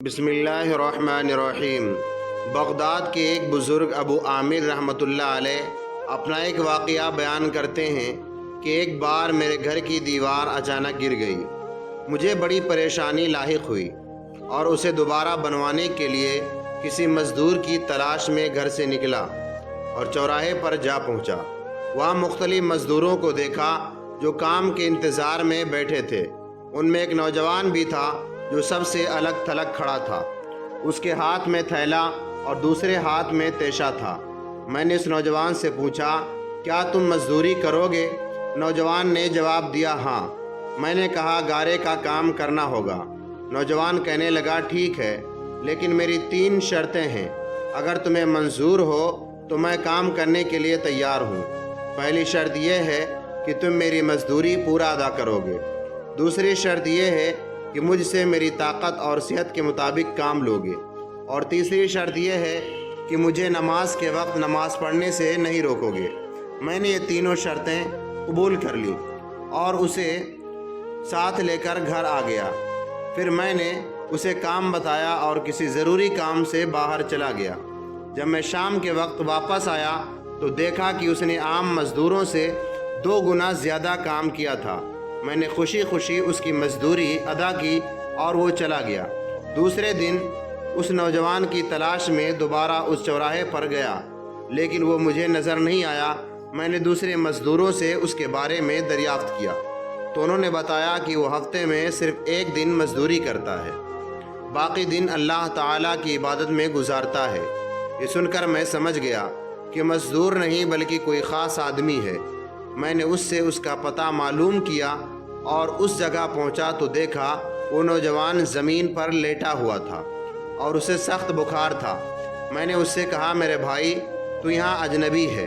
بسم اللہ الرحمن الرحیم۔ بغداد کے ایک بزرگ ابو عامر رحمۃ اللہ علیہ اپنا ایک واقعہ بیان کرتے ہیں کہ ایک بار میرے گھر کی دیوار اچانک گر گئی۔ مجھے بڑی پریشانی لاحق ہوئی اور اسے دوبارہ بنوانے کے لیے کسی مزدور کی تلاش میں گھر سے نکلا اور چوراہے پر جا پہنچا۔ وہاں مختلف مزدوروں کو دیکھا جو کام کے انتظار میں بیٹھے تھے۔ ان میں ایک نوجوان بھی تھا جو سب سے الگ تھلگ کھڑا تھا۔ اس کے ہاتھ میں تھیلا اور دوسرے ہاتھ میں تیشہ تھا۔ میں نے اس نوجوان سے پوچھا، کیا تم مزدوری کرو گے؟ نوجوان نے جواب دیا، ہاں۔ میں نے کہا، گارے کا کام کرنا ہوگا۔ نوجوان کہنے لگا، ٹھیک ہے، لیکن میری 3 شرطیں ہیں۔ اگر تمہیں منظور ہو تو میں کام کرنے کے لیے تیار ہوں۔ پہلی شرط یہ ہے کہ تم میری مزدوری پورا ادا کرو گے۔ دوسری شرط یہ ہے کہ مجھ سے میری طاقت اور صحت کے مطابق کام لوگے، اور تیسری شرط یہ ہے کہ مجھے نماز کے وقت نماز پڑھنے سے نہیں روکو گے۔ میں نے یہ تینوں شرطیں قبول کر لیں اور اسے ساتھ لے کر گھر آ گیا۔ پھر میں نے اسے کام بتایا اور کسی ضروری کام سے باہر چلا گیا۔ جب میں شام کے وقت واپس آیا تو دیکھا کہ اس نے عام مزدوروں سے 2 گنا زیادہ کام کیا تھا۔ میں نے خوشی خوشی اس کی مزدوری ادا کی اور وہ چلا گیا۔ دوسرے دن اس نوجوان کی تلاش میں دوبارہ اس چوراہے پر گیا، لیکن وہ مجھے نظر نہیں آیا۔ میں نے دوسرے مزدوروں سے اس کے بارے میں دریافت کیا تو انہوں نے بتایا کہ وہ ہفتے میں صرف 1 دن مزدوری کرتا ہے، باقی دن اللہ تعالیٰ کی عبادت میں گزارتا ہے۔ یہ سن کر میں سمجھ گیا کہ مزدور نہیں بلکہ کوئی خاص آدمی ہے۔ میں نے اس سے اس کا پتہ معلوم کیا اور اس جگہ پہنچا تو دیکھا وہ نوجوان زمین پر لیٹا ہوا تھا اور اسے سخت بخار تھا۔ میں نے اس سے کہا، میرے بھائی، تو یہاں اجنبی ہے،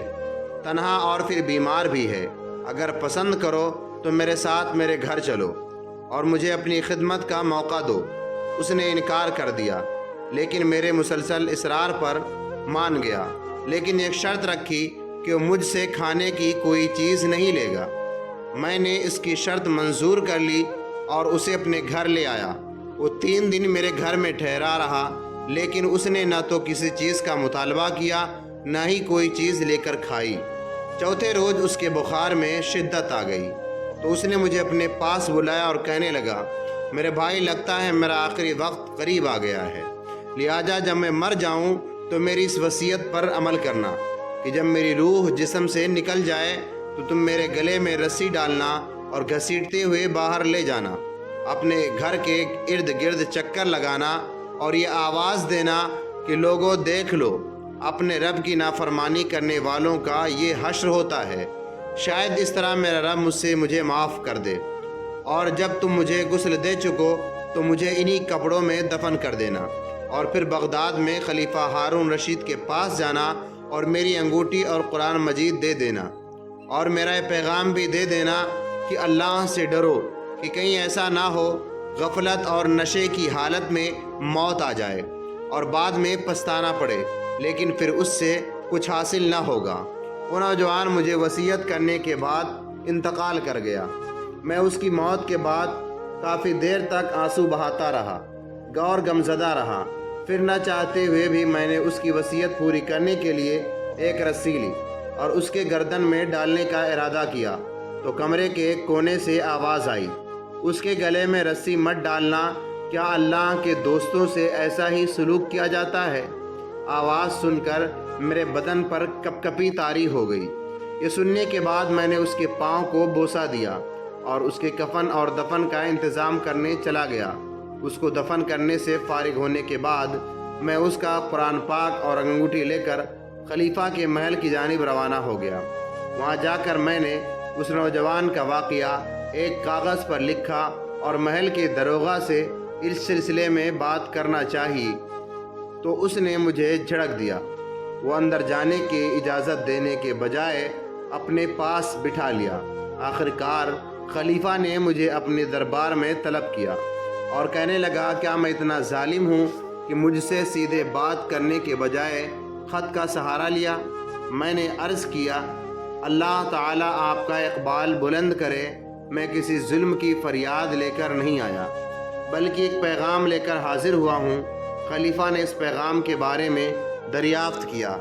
تنہا اور پھر بیمار بھی ہے۔ اگر پسند کرو تو میرے ساتھ میرے گھر چلو اور مجھے اپنی خدمت کا موقع دو۔ اس نے انکار کر دیا، لیکن میرے مسلسل اصرار پر مان گیا، لیکن ایک شرط رکھی کہ وہ مجھ سے کھانے کی کوئی چیز نہیں لے گا۔ میں نے اس کی شرط منظور کر لی اور اسے اپنے گھر لے آیا۔ وہ 3 دن میرے گھر میں ٹھہرا رہا، لیکن اس نے نہ تو کسی چیز کا مطالبہ کیا نہ ہی کوئی چیز لے کر کھائی۔ چوتھے روز اس کے بخار میں شدت آ گئی تو اس نے مجھے اپنے پاس بلایا اور کہنے لگا، میرے بھائی، لگتا ہے میرا آخری وقت قریب آ گیا ہے، لہٰذا جب میں مر جاؤں تو میری اس وصیت پر عمل کرنا کہ جب میری روح جسم سے نکل جائے تو تم میرے گلے میں رسی ڈالنا اور گھسیٹتے ہوئے باہر لے جانا، اپنے گھر کے ارد گرد چکر لگانا اور یہ آواز دینا کہ لوگوں دیکھ لو، اپنے رب کی نافرمانی کرنے والوں کا یہ حشر ہوتا ہے، شاید اس طرح میرا رب مجھے معاف کر دے، اور جب تم مجھے غسل دے چکو تو مجھے انہی کپڑوں میں دفن کر دینا، اور پھر بغداد میں خلیفہ ہارون رشید کے پاس جانا اور میری انگوٹھی اور قرآن مجید دے دینا، اور میرا یہ پیغام بھی دے دینا کہ اللہ سے ڈرو کہ کہیں ایسا نہ ہو غفلت اور نشے کی حالت میں موت آ جائے اور بعد میں پچھتانا پڑے، لیکن پھر اس سے کچھ حاصل نہ ہوگا۔ وہ نوجوان مجھے وصیت کرنے کے بعد انتقال کر گیا۔ میں اس کی موت کے بعد کافی دیر تک آنسو بہاتا رہا اور غمزدہ رہا۔ پھر نہ چاہتے ہوئے بھی میں نے اس کی وصیت پوری کرنے کے لیے ایک رسی لی اور اس کے گردن میں ڈالنے کا ارادہ کیا تو کمرے کے ایک کونے سے آواز آئی، اس کے گلے میں رسی مت ڈالنا، کیا اللہ کے دوستوں سے ایسا ہی سلوک کیا جاتا ہے؟ آواز سن کر میرے بدن پر کپ کپی طاری ہو گئی۔ یہ سننے کے بعد میں نے اس کے پاؤں کو بوسہ دیا اور اس کے کفن اور دفن کا انتظام کرنے چلا گیا۔ اس کو دفن کرنے سے فارغ ہونے کے بعد میں اس کا قرآن پاک اور انگوٹھی لے کر خلیفہ کے محل کی جانب روانہ ہو گیا۔ وہاں جا کر میں نے اس نوجوان کا واقعہ ایک کاغذ پر لکھا اور محل کے داروغہ سے اس سلسلے میں بات کرنا چاہی تو اس نے مجھے جھڑک دیا۔ وہ اندر جانے کی اجازت دینے کے بجائے اپنے پاس بٹھا لیا۔ آخرکار خلیفہ نے مجھے اپنے دربار میں طلب کیا اور کہنے لگا، کیا میں اتنا ظالم ہوں کہ مجھ سے سیدھے بات کرنے کے بجائے خط کا سہارا لیا؟ میں نے عرض کیا، اللہ تعالیٰ آپ کا اقبال بلند کرے، میں کسی ظلم کی فریاد لے کر نہیں آیا۔ بلکہ ایک پیغام لے کر حاضر ہوا ہوں۔ خلیفہ نے اس پیغام کے بارے میں دریافت کیا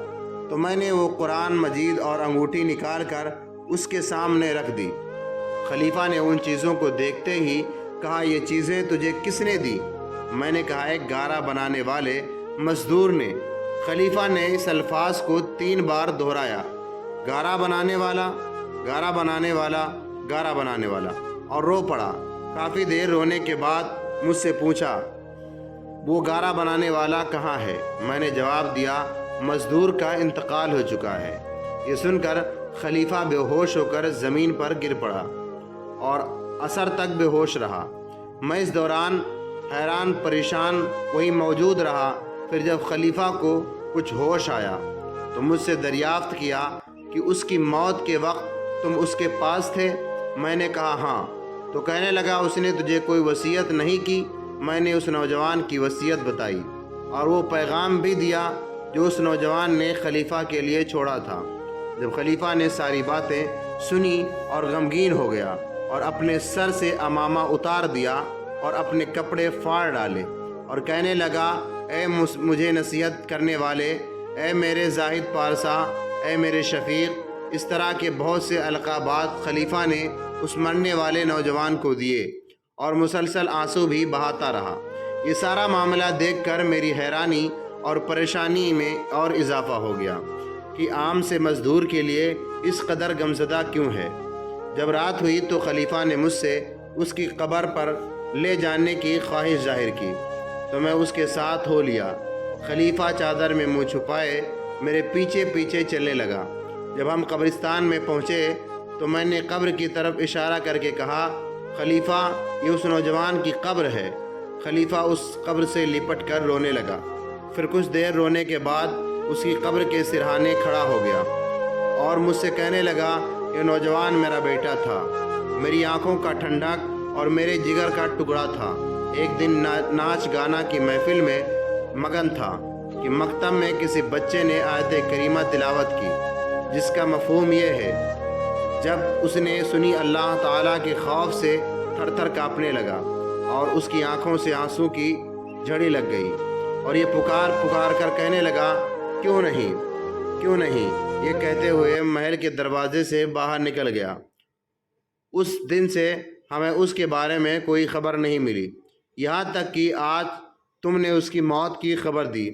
تو میں نے وہ قرآن مجید اور انگوٹھی نکال کر اس کے سامنے رکھ دی۔ خلیفہ نے ان چیزوں کو دیکھتے ہی کہا، یہ چیزیں تجھے کس نے دی؟ میں نے کہا، ایک گارا بنانے والے مزدور نے۔ خلیفہ نے اس الفاظ کو 3 بار دہرایا، گارا بنانے والا، گارا بنانے والا، گارا بنانے والا، اور رو پڑا۔ کافی دیر رونے کے بعد مجھ سے پوچھا، وہ گارا بنانے والا کہاں ہے؟ میں نے جواب دیا، مزدور کا انتقال ہو چکا ہے۔ یہ سن کر خلیفہ بے ہوش ہو کر زمین پر گر پڑا اور عصر تک بے ہوش رہا۔ میں اس دوران حیران پریشان وہیں موجود رہا۔ پھر جب خلیفہ کو کچھ ہوش آیا تو مجھ سے دریافت کیا کہ اس کی موت کے وقت تم اس کے پاس تھے؟ میں نے کہا ہاں۔ تو کہنے لگا، اس نے تجھے کوئی وصیت نہیں کی؟ میں نے اس نوجوان کی وصیت بتائی اور وہ پیغام بھی دیا جو اس نوجوان نے خلیفہ کے لیے چھوڑا تھا۔ جب خلیفہ نے ساری باتیں سنی اور غمگین ہو گیا اور اپنے سر سے عمامہ اتار دیا اور اپنے کپڑے پھاڑ ڈالے اور کہنے لگا، اے مجھے نصیحت کرنے والے، اے میرے زاہد پارسا، اے میرے شفیق۔ اس طرح کے بہت سے القابات خلیفہ نے اس مرنے والے نوجوان کو دیے اور مسلسل آنسو بھی بہاتا رہا۔ یہ سارا معاملہ دیکھ کر میری حیرانی اور پریشانی میں اور اضافہ ہو گیا کہ عام سے مزدور کے لیے اس قدر غمزدہ کیوں ہے۔ جب رات ہوئی تو خلیفہ نے مجھ سے اس کی قبر پر لے جانے کی خواہش ظاہر کی تو میں اس کے ساتھ ہو لیا۔ خلیفہ چادر میں منہ چھپائے میرے پیچھے پیچھے چلنے لگا۔ جب ہم قبرستان میں پہنچے تو میں نے قبر کی طرف اشارہ کر کے کہا، خلیفہ، یہ اس نوجوان کی قبر ہے۔ خلیفہ اس قبر سے لپٹ کر رونے لگا۔ پھر کچھ دیر رونے کے بعد اس کی قبر کے سرہانے کھڑا ہو گیا اور مجھ سے کہنے لگا، یہ نوجوان میرا بیٹا تھا، میری آنکھوں کا ٹھنڈک اور میرے جگر کا ٹکڑا تھا۔ ایک دن ناچ گانا کی محفل میں مگن تھا کہ مکتب میں کسی بچے نے آیت کریمہ تلاوت کی، جس کا مفہوم یہ ہے، جب اس نے سنی اللہ تعالیٰ کے خوف سے تھر تھر کانپنے لگا اور اس کی آنکھوں سے آنسو کی جھڑی لگ گئی اور یہ پکار پکار کر کہنے لگا، کیوں نہیں، کیوں نہیں۔ یہ کہتے ہوئے محل کے دروازے سے باہر نکل گیا۔ اس دن سے ہمیں اس کے بارے میں کوئی خبر نہیں ملی، یہاں تک کہ آج تم نے اس کی موت کی خبر دی۔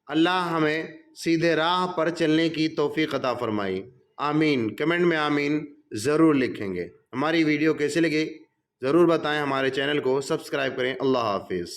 اللہ ہمیں سیدھے راہ پر چلنے کی توفیق عطا فرمائی۔ آمین۔ کمنٹ میں آمین ضرور لکھیں گے۔ ہماری ویڈیو کیسے لگی ضرور بتائیں۔ ہمارے چینل کو سبسکرائب کریں۔ اللہ حافظ۔